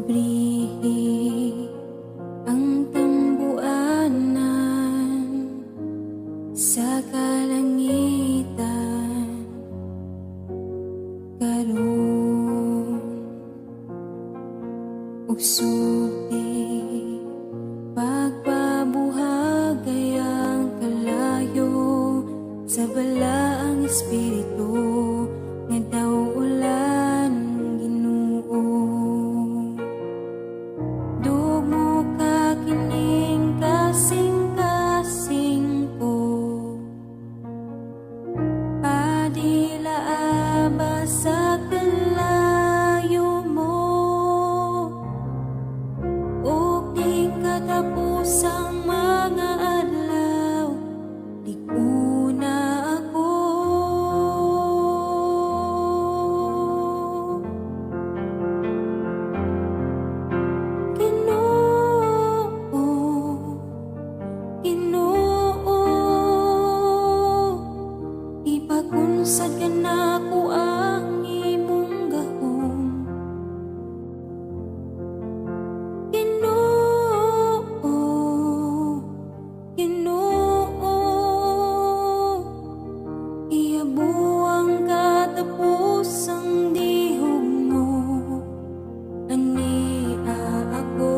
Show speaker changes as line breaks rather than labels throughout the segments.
Abrihi ang tambuanan sa kalangitan karon ug sulti pagpabuhagay ang kalayo sa balaang espiritu nga daw ulan Ginoo. Dugmo ka kining kasing-kasing ko, padila aba sa kalayo mo, ug di katapusang mga adlaw, di ko na ako. Ipakunsad ka na ko ang imong gahom, Ginoo, Ginoo. Ihabuang katapusang dihog mo, ania ako.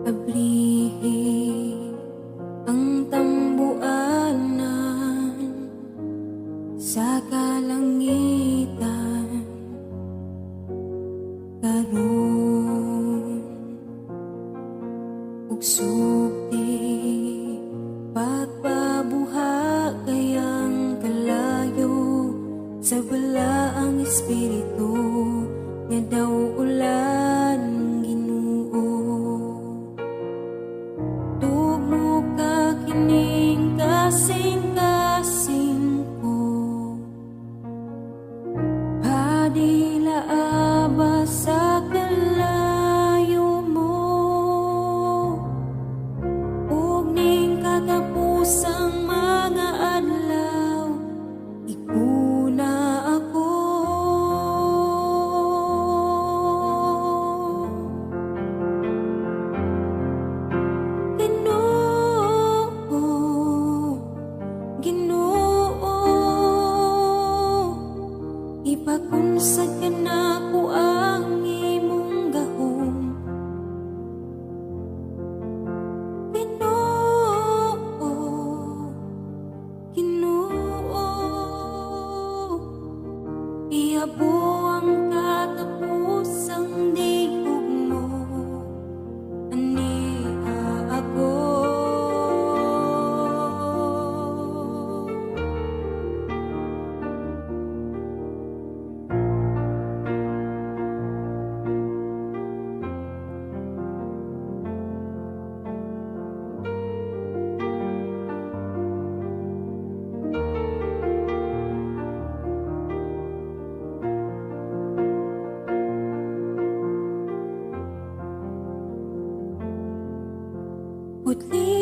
Abrihi ang tambuanan sa kalangitan karon ug sulti pagpabuhagay ang kalayo sa balaang espiritu nga daw ulan Ginoo. Tugmo ka kining kasing-kasing ko, padila aba sa kalayo mo, ug ning katapusang mga adlaw, iko na ako. Ipakunsad ka na ko ang imong gahom, Ginoo, Ginoo. Ihabuang katapusang dihog mo, ania ako. Putli